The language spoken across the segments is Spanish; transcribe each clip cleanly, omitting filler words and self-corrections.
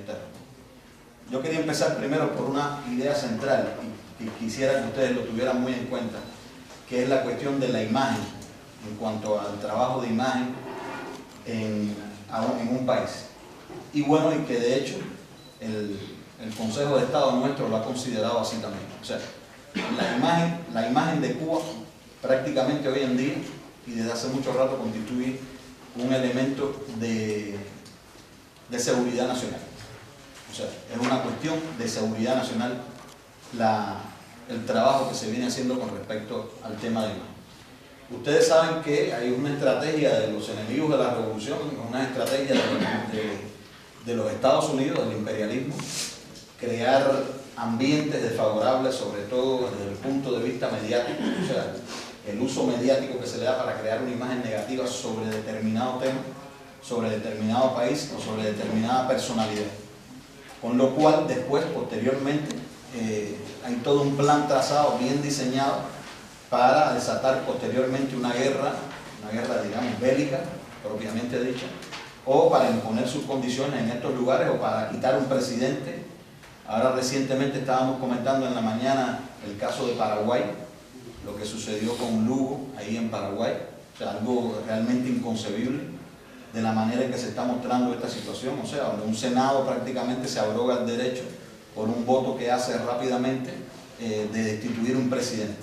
externo. Yo quería empezar primero por una idea central y quisiera que ustedes lo tuvieran muy en cuenta, que es la cuestión de la imagen, en cuanto al trabajo de imagen en un país. Y bueno, y que de hecho el Consejo de Estado nuestro lo ha considerado así también. O sea, la imagen de Cuba prácticamente hoy en día y desde hace mucho rato constituye un elemento de seguridad nacional. O sea, es una cuestión de seguridad nacional el trabajo que se viene haciendo con respecto al tema de imagen. Ustedes saben que hay una estrategia de los enemigos de la revolución, una estrategia de los Estados Unidos, del imperialismo, crear ambientes desfavorables, sobre todo desde el punto de vista mediático, o sea, el uso mediático que se le da para crear una imagen negativa sobre determinado tema, sobre determinado país o sobre determinada personalidad. Con lo cual, después, posteriormente, hay todo un plan trazado, bien diseñado, para desatar posteriormente una guerra, digamos, bélica, propiamente dicha, o para imponer sus condiciones en estos lugares, o para quitar un presidente. Ahora recientemente estábamos comentando en la mañana el caso de Paraguay, lo que sucedió con Lugo, ahí en Paraguay, o sea, algo realmente inconcebible de la manera en que se está mostrando esta situación, o sea, donde un Senado prácticamente se abroga el derecho por un voto que hace rápidamente de destituir un presidente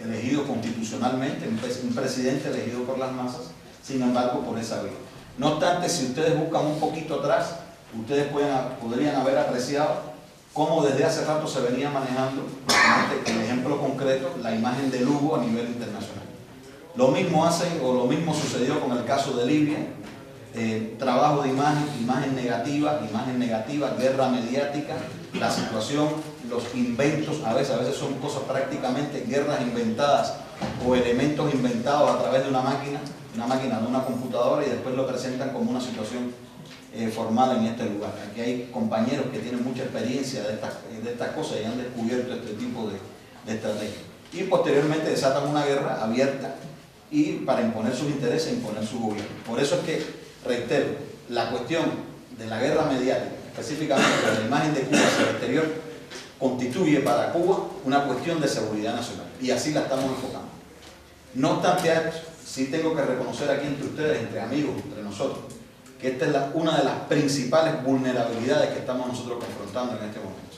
elegido constitucionalmente, un presidente elegido por las masas, sin embargo por esa vía. No obstante, si ustedes buscan un poquito atrás, ustedes podrían haber apreciado cómo desde hace rato se venía manejando, en el ejemplo concreto, la imagen de Lugo a nivel internacional. Lo mismo sucedió con el caso de Libia, trabajo de imagen negativa, guerra mediática, la situación, los inventos, a veces son cosas prácticamente guerras inventadas o elementos inventados a través de una máquina, de una computadora, y después lo presentan como una situación formal en este lugar. Aquí hay compañeros que tienen mucha experiencia de estas cosas y han descubierto este tipo de estrategias. Y posteriormente desatan una guerra abierta y para imponer sus intereses e imponer su gobierno. Por eso es que, reitero, la cuestión de la guerra mediática, específicamente de la imagen de Cuba hacia el exterior, constituye para Cuba una cuestión de seguridad nacional. Y así la estamos enfocando. No obstante, sí tengo que reconocer aquí entre ustedes, entre amigos, entre nosotros, que esta es una de las principales vulnerabilidades que estamos nosotros confrontando en este momento.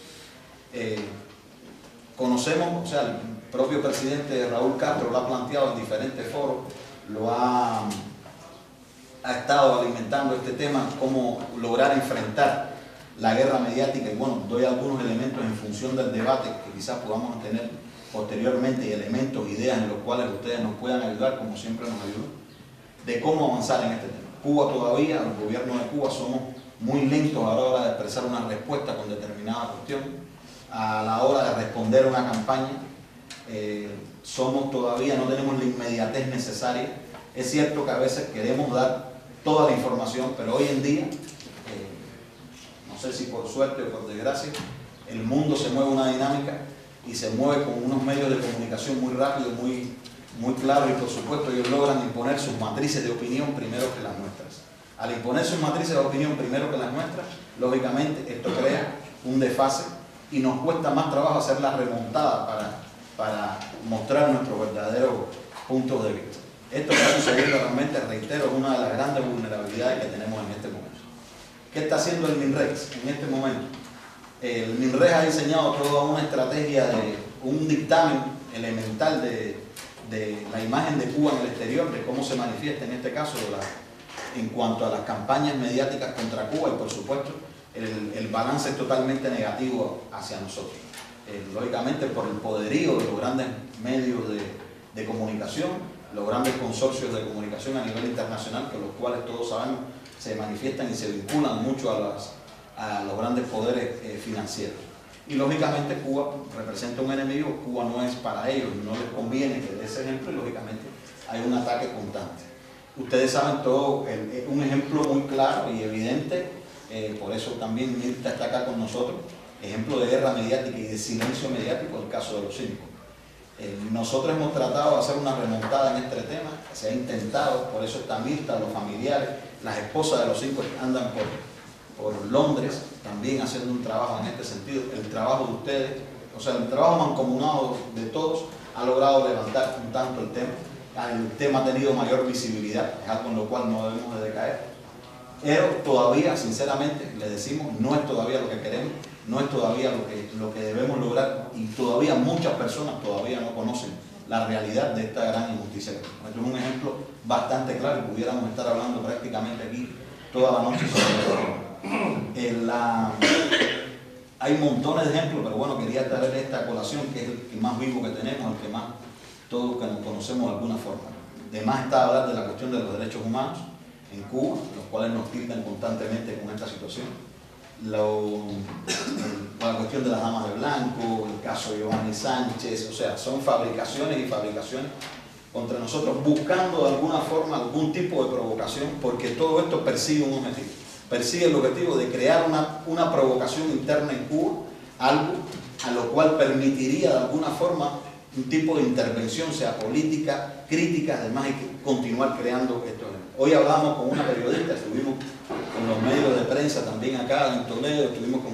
Conocemos, o sea, el propio presidente Raúl Castro lo ha planteado en diferentes foros, ha estado alimentando este tema, cómo lograr enfrentar la guerra mediática, y bueno, doy algunos elementos en función del debate que quizás podamos tener posteriormente, y elementos, ideas en los cuales ustedes nos puedan ayudar, como siempre nos ayudan, de cómo avanzar en este tema. Cuba todavía, los gobiernos de Cuba somos muy lentos a la hora de expresar una respuesta con determinada cuestión, a la hora de responder a una campaña, no tenemos la inmediatez necesaria. Es cierto que a veces queremos dar toda la información, pero hoy en día, no sé si por suerte o por desgracia, el mundo se mueve una dinámica y se mueve con unos medios de comunicación muy rápidos, muy claros, y por supuesto ellos logran imponer sus matrices de opinión primero que las nuestras. Al imponer sus matrices de opinión primero que las nuestras, lógicamente esto crea un desfase y nos cuesta más trabajo hacer la remontada para mostrar nuestros verdaderos puntos de vista. Esto que está sucediendo realmente, reitero, es una de las grandes vulnerabilidades que tenemos en este momento. ¿Qué está haciendo el MINREX en este momento? El MINREX ha diseñado toda una estrategia de un dictamen elemental de la imagen de Cuba en el exterior, de cómo se manifiesta en este caso en cuanto a las campañas mediáticas contra Cuba, y por supuesto el balance es totalmente negativo hacia nosotros. Lógicamente por el poderío de los grandes medios de comunicación, los grandes consorcios de comunicación a nivel internacional, con los cuales todos sabemos se manifiestan y se vinculan mucho a los grandes poderes financieros. Y lógicamente Cuba representa un enemigo, Cuba no es para ellos, no les conviene que dé ese ejemplo, y lógicamente hay un ataque constante. Ustedes saben todo, un ejemplo muy claro y evidente, por eso también Mirta está acá con nosotros, ejemplo de guerra mediática y de silencio mediático, el caso de los cínicos. Nosotros hemos tratado de hacer una remontada en este tema, se ha intentado, por eso está Mirta, los familiares, las esposas de los 5 andan por Londres, también haciendo un trabajo en este sentido. El trabajo de ustedes, o sea, el trabajo mancomunado de todos ha logrado levantar un tanto el tema. El tema ha tenido mayor visibilidad, es algo en lo cual no debemos de decaer. Pero todavía, sinceramente, le decimos, no es todavía lo que queremos, no es todavía lo que debemos lograr, y todavía muchas personas todavía no conocen la realidad de esta gran injusticia. Esto es un ejemplo bastante claro y pudiéramos estar hablando prácticamente aquí toda la noche sobre el hay montones de ejemplos, pero bueno, quería traer esta colación, que es el que más vivo que tenemos, el que más todos que nos conocemos de alguna forma. Además está hablar de la cuestión de los derechos humanos en Cuba, los cuales nos tildan constantemente con esta situación. La cuestión de las damas de blanco, el caso de Giovanni Sánchez, o sea, son fabricaciones y fabricaciones contra nosotros, buscando de alguna forma algún tipo de provocación, porque todo esto persigue un objetivo. Persigue el objetivo de crear una provocación interna en Cuba, algo a lo cual permitiría de alguna forma un tipo de intervención, sea política, crítica, además hay que continuar creando esto. Hoy hablamos con una periodista, estuvimos con los medios de prensa también acá en Toledo, estuvimos con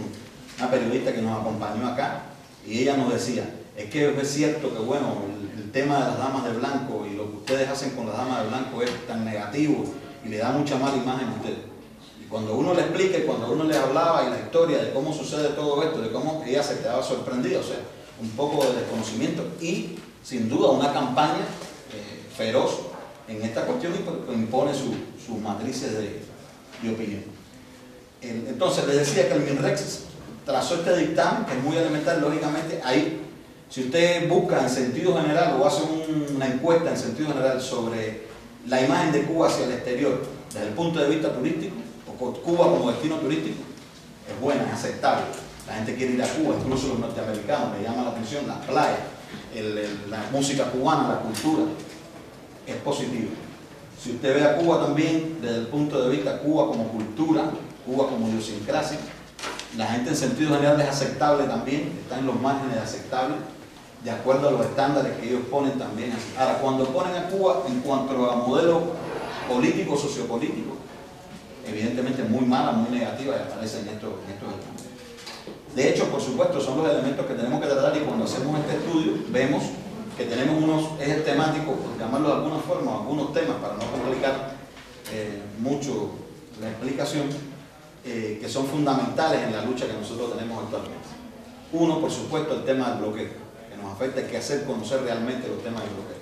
una periodista que nos acompañó acá, y ella nos decía, es que es cierto que bueno, el tema de las damas de blanco y lo que ustedes hacen con las damas de blanco es tan negativo y le da mucha mala imagen a ustedes. Y cuando uno le explica y cuando uno les hablaba y la historia de cómo sucede todo esto, de cómo ella se quedaba sorprendida, o sea, un poco de desconocimiento y sin duda una campaña feroz en esta cuestión y impone sus matrices de opinión. Entonces les decía que el MINREX trazó este dictamen, que es muy elemental, lógicamente. Ahí, si usted busca en sentido general o hace una encuesta en sentido general sobre la imagen de Cuba hacia el exterior, desde el punto de vista turístico, o Cuba como destino turístico, es buena, es aceptable. La gente quiere ir a Cuba, incluso los norteamericanos, le llama la atención las playas, la música cubana, la cultura, es positivo. Si usted ve a Cuba también desde el punto de vista Cuba como cultura, Cuba como idiosincrasia, la gente en sentido general es aceptable también, está en los márgenes de aceptable, de acuerdo a los estándares que ellos ponen también. Ahora, cuando ponen a Cuba en cuanto a modelo político, sociopolítico, evidentemente muy mala, muy negativa, y aparece en estos elementos. De hecho, por supuesto, son los elementos que tenemos que tratar, y cuando hacemos este estudio vemos que tenemos unos ejes temáticos, por llamarlo de alguna forma, algunos temas, para no complicar mucho la explicación, que son fundamentales en la lucha que nosotros tenemos actualmente. Uno, por supuesto, el tema del bloqueo, que nos afecta, hay que hacer conocer realmente los temas del bloqueo.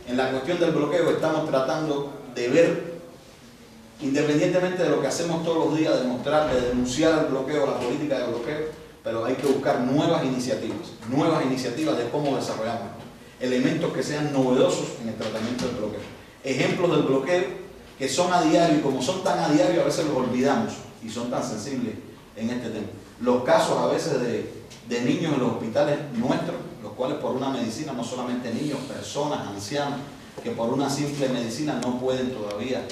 En la cuestión del bloqueo estamos tratando de ver, independientemente de lo que hacemos todos los días, de mostrar, de denunciar el bloqueo, la política de bloqueo, pero hay que buscar nuevas iniciativas de cómo desarrollamos elementos que sean novedosos en el tratamiento del bloqueo. Ejemplos del bloqueo que son a diario, y como son tan a diario a veces los olvidamos y son tan sensibles en este tema. Los casos a veces de niños en los hospitales nuestros, los cuales por una medicina, no solamente niños, personas, ancianos, que por una simple medicina no pueden todavía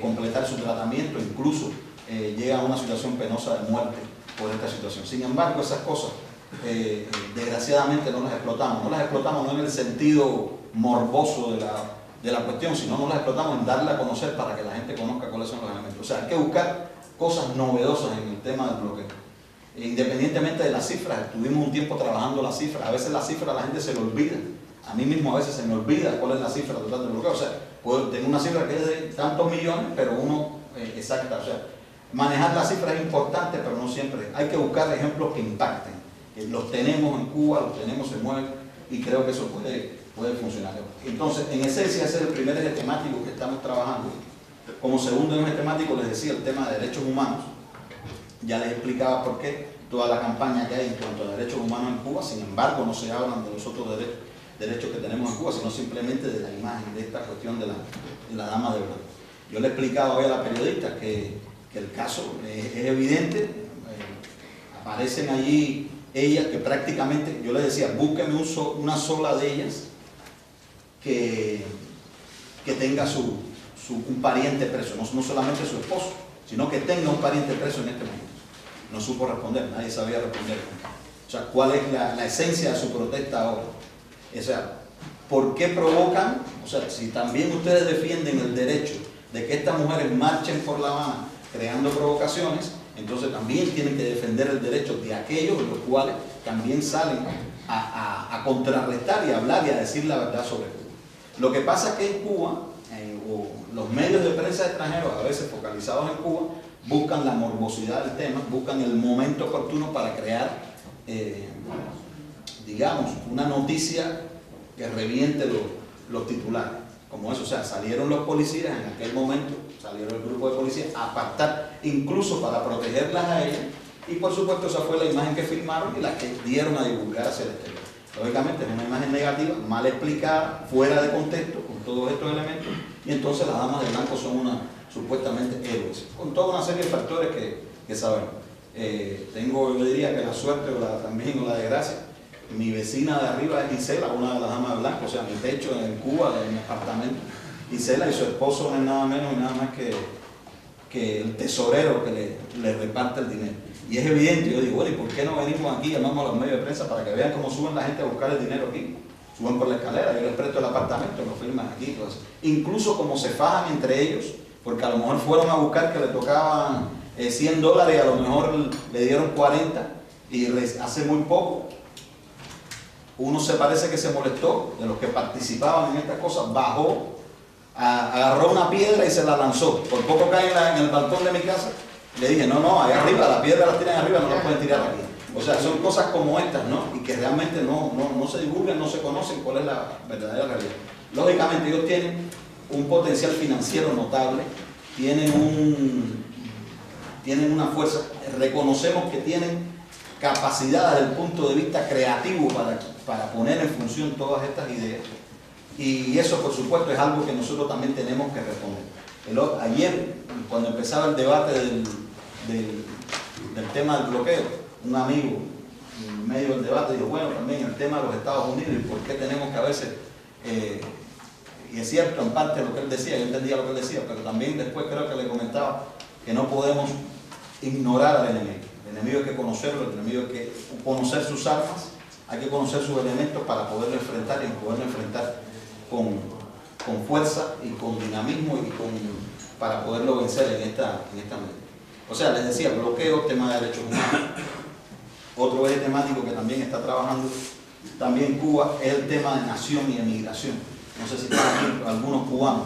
completar su tratamiento, incluso llegan a una situación penosa de muerte por esta situación. Sin embargo, esas cosas desgraciadamente no las explotamos no en el sentido morboso de la cuestión, sino no las explotamos en darla a conocer para que la gente conozca cuáles son los elementos. O sea, hay que buscar cosas novedosas en el tema del bloqueo. Independientemente de las cifras, estuvimos un tiempo trabajando las cifras, a veces las cifras a la gente se le olvida, a mí mismo a veces se me olvida cuál es la cifra total del bloqueo. O sea, puedo tener una cifra que es de tantos millones, pero uno exacta, o sea, manejar las cifras es importante, pero no siempre. Hay que buscar ejemplos que impacten. Los tenemos en Cuba, los tenemos, se mueven, y creo que eso puede funcionar. Entonces, en esencia, ese es el primer eje temático que estamos trabajando. Como segundo eje temático, les decía el tema de derechos humanos. Ya les explicaba por qué toda la campaña que hay en cuanto a derechos humanos en Cuba. Sin embargo, no se hablan de los otros derechos que tenemos en Cuba, sino simplemente de la imagen, de esta cuestión de la dama de blanco. Yo le he explicado hoy a la periodista que el caso es evidente. Aparecen allí ellas que prácticamente, yo les decía, búsqueme una sola de ellas que tenga un pariente preso, no solamente su esposo, sino que tenga un pariente preso en este momento. No supo responder, nadie sabía responder. O sea, ¿cuál es la esencia de su protesta ahora? O sea, ¿por qué provocan? O sea, si también ustedes defienden el derecho de que estas mujeres marchen por La Habana creando provocaciones, entonces también tienen que defender el derecho de aquellos los cuales también salen a contrarrestar y a hablar y a decir la verdad sobre Cuba. Lo que pasa es que en Cuba, los medios de prensa extranjeros, a veces focalizados en Cuba, buscan la morbosidad del tema, buscan el momento oportuno para crear, digamos, una noticia que reviente los titulares. Como eso, o sea, salieron los policías en aquel momento, salieron el grupo de policías a apartar, incluso para protegerlas a ellas, y por supuesto esa fue la imagen que filmaron y la que dieron a divulgar hacia el exterior. Lógicamente es una imagen negativa, mal explicada, fuera de contexto, con todos estos elementos, y entonces las damas de blanco son supuestamente héroes, con toda una serie de factores que sabemos. Tengo, yo diría que la suerte o la desgracia. Mi vecina de arriba es Gisela, una de las damas de blanco, o sea, mi techo en Cuba, en mi apartamento. Gisela y su esposo no es nada menos y nada más que el tesorero que le reparte el dinero. Y es evidente, yo digo, bueno, ¿y por qué no venimos aquí, llamamos a los medios de prensa para que vean cómo suben la gente a buscar el dinero aquí? Suben por la escalera, yo les presto el apartamento, lo firman aquí, todo eso. Incluso como se fajan entre ellos, porque a lo mejor fueron a buscar que le tocaban $100 y a lo mejor le dieron 40 y hace muy poco uno se parece que se molestó de los que participaban en estas cosas, bajó, agarró una piedra y se la lanzó, por poco cae en el balcón de mi casa. Le dije, no, allá arriba, la piedra la tiran arriba, no la pueden tirar aquí. O sea, son cosas como estas, ¿no? Y que realmente no se divulgan, no se conocen cuál es la verdadera realidad. Lógicamente ellos tienen un potencial financiero notable, tienen una fuerza, reconocemos que tienen capacidad desde el punto de vista creativo para poner en función todas estas ideas. Y eso, por supuesto, es algo que nosotros también tenemos que responder. Ayer, cuando empezaba el debate del tema del bloqueo, un amigo en medio del debate dijo, bueno, también el tema de los Estados Unidos y por qué tenemos que a veces, y es cierto en parte lo que él decía, yo entendía lo que él decía, pero también después creo que le comentaba que no podemos ignorar al enemigo. El enemigo hay que conocerlo, el enemigo hay que conocer sus armas, hay que conocer sus elementos para poderlo enfrentar y poderlo enfrentar con fuerza y con dinamismo y para poderlo vencer en esta medida. O sea, les decía, bloqueo, tema de derechos humanos. Otro eje temático que también está trabajando también Cuba es el tema de nación y emigración. No sé si están aquí algunos cubanos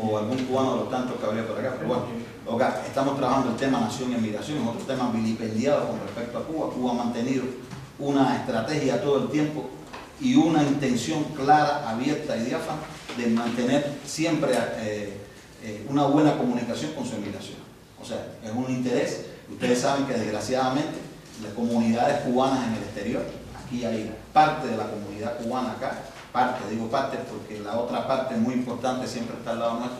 o algún cubano de los tantos que habría por acá, pero bueno, estamos trabajando el tema nación y emigración, es otro tema vilipendiado con respecto a Cuba. Cuba ha mantenido una estrategia todo el tiempo y una intención clara, abierta y diáfana de mantener siempre una buena comunicación con su emigración. O sea, es un interés. Ustedes saben que desgraciadamente las comunidades cubanas en el exterior, aquí hay parte de la comunidad cubana acá, digo parte porque la otra parte muy importante siempre está al lado nuestro,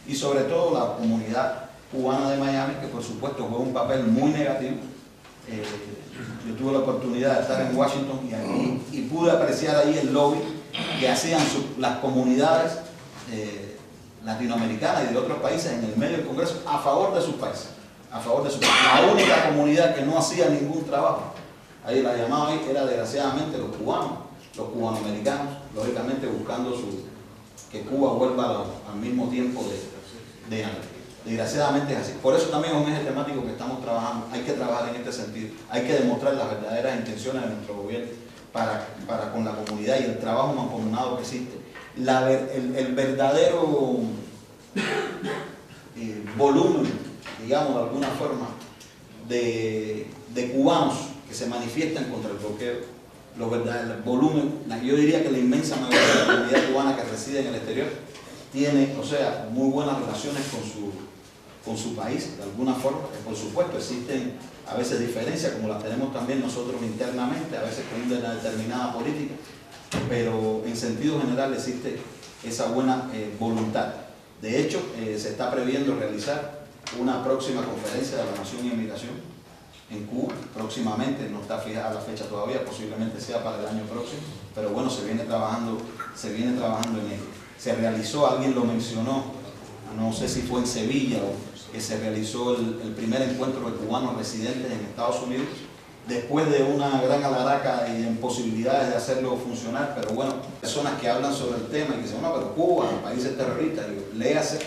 y sobre todo la comunidad cubana de Miami, que por supuesto juega un papel muy negativo. Yo tuve la oportunidad de estar en Washington y pude apreciar ahí el lobby que hacían las comunidades latinoamericanas y de otros países en el medio del Congreso a favor de sus países. La única comunidad que no hacía ningún trabajo, ahí la llamaba ahí, era desgraciadamente los cubanos, los cubanoamericanos, lógicamente buscando que Cuba vuelva al mismo tiempo de antes. Desgraciadamente es así. Por eso también es un eje temático que estamos trabajando. Hay que trabajar en este sentido. Hay que demostrar las verdaderas intenciones de nuestro gobierno para con la comunidad y el trabajo mancomunado que existe. El verdadero volumen, digamos de alguna forma, de cubanos que se manifiestan contra el bloqueo, el volumen, yo diría que la inmensa mayoría de la comunidad cubana que reside en el exterior tiene, o sea, muy buenas relaciones con su país, de alguna forma. Por supuesto, existen a veces diferencias, como las tenemos también nosotros internamente, a veces con una determinada política, pero en sentido general existe esa buena voluntad. De hecho, se está previendo realizar una próxima conferencia de la Nación y Emigración en Cuba, próximamente, no está fijada la fecha todavía, posiblemente sea para el año próximo, pero bueno, se viene trabajando en ello. Se realizó, alguien lo mencionó, no sé si fue en Sevilla o que se realizó el primer encuentro de cubanos residentes en Estados Unidos, después de una gran alaraca y imposibilidades de hacerlo funcionar, pero bueno, personas que hablan sobre el tema y que dicen, no, pero Cuba, países terroristas, digo, léase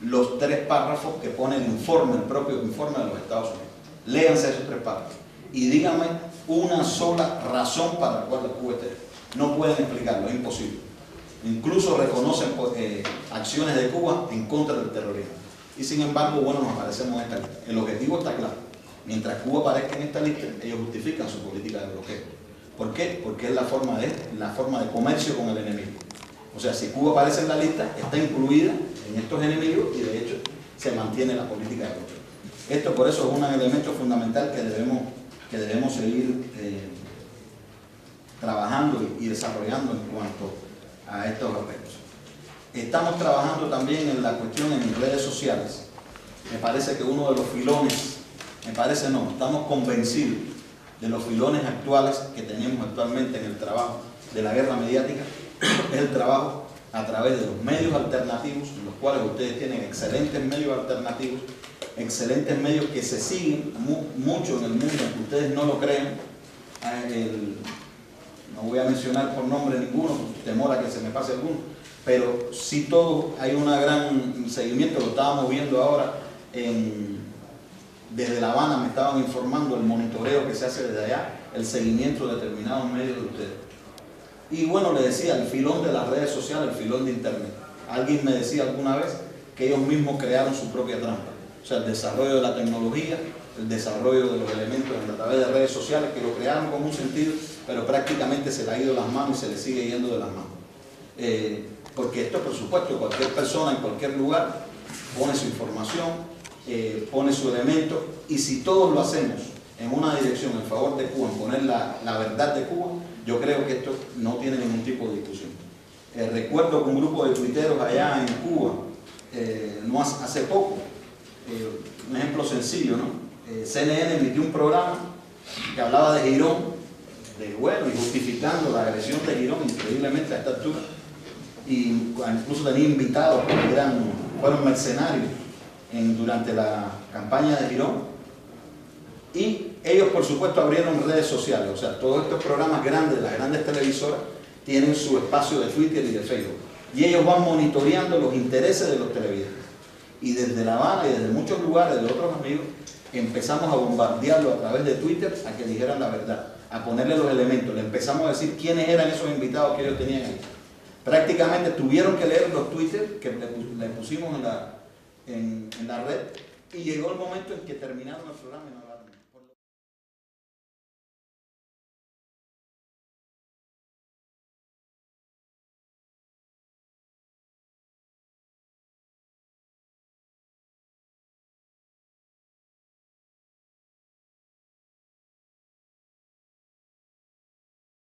los 3 párrafos que pone el informe, el propio informe de los Estados Unidos. Léanse esos 3 párrafos y díganme una sola razón para la cual Cuba esté. No pueden explicarlo, es imposible. Incluso reconocen acciones de Cuba en contra del terrorismo. Y sin embargo, bueno, nos aparecemos en esta lista. El objetivo está claro. Mientras Cuba aparezca en esta lista, ellos justifican su política de bloqueo. ¿Por qué? Porque es la forma de comercio con el enemigo. O sea, si Cuba aparece en la lista, está incluida en estos enemigos y de hecho se mantiene la política de bloqueo. Esto por eso es un elemento fundamental que debemos seguir trabajando y desarrollando en cuanto a estos aspectos. Estamos trabajando también en la cuestión en redes sociales. Me parece que uno de los filones, estamos convencidos de los filones actuales que tenemos actualmente en el trabajo de la guerra mediática, es el trabajo a través de los medios alternativos, en los cuales ustedes tienen excelentes medios alternativos, excelentes medios que se siguen mucho en el mundo, aunque ustedes no lo crean. No voy a mencionar por nombre ninguno, por temor a que se me pase alguno, pero sí todo, hay un gran seguimiento, lo estábamos viendo ahora, desde La Habana me estaban informando el monitoreo que se hace desde allá, el seguimiento de determinados medios de ustedes. Y bueno, le decía, el filón de las redes sociales, el filón de internet. Alguien me decía alguna vez que ellos mismos crearon su propia trampa. O sea, el desarrollo de la tecnología, el desarrollo de los elementos a través de redes sociales, que lo crearon con un sentido, pero prácticamente se le ha ido de las manos y se le sigue yendo de las manos. Porque esto, por supuesto, cualquier persona en cualquier lugar pone su información, pone su elemento, y si todos lo hacemos en una dirección en favor de Cuba, en poner la verdad de Cuba, yo creo que esto no tiene ningún tipo de discusión. Recuerdo que un grupo de tuiteros allá en Cuba, no hace poco, un ejemplo sencillo, ¿no? CNN emitió un programa que hablaba de Girón, y justificando la agresión de Girón increíblemente a esta altura, y incluso tenía invitados que fueron mercenarios durante la campaña de Girón. Y ellos, por supuesto, abrieron redes sociales. O sea, todos estos programas grandes, las grandes televisoras, tienen su espacio de Twitter y de Facebook. Y ellos van monitoreando los intereses de los televidentes. Y desde La Habana y desde muchos lugares de otros amigos, empezamos a bombardearlo a través de Twitter a que dijeran la verdad, a ponerle los elementos. Le empezamos a decir quiénes eran esos invitados que ellos tenían ahí. Prácticamente tuvieron que leer los Twitter que le pusimos en la red, y llegó el momento en que terminaron el programa y no hablaron.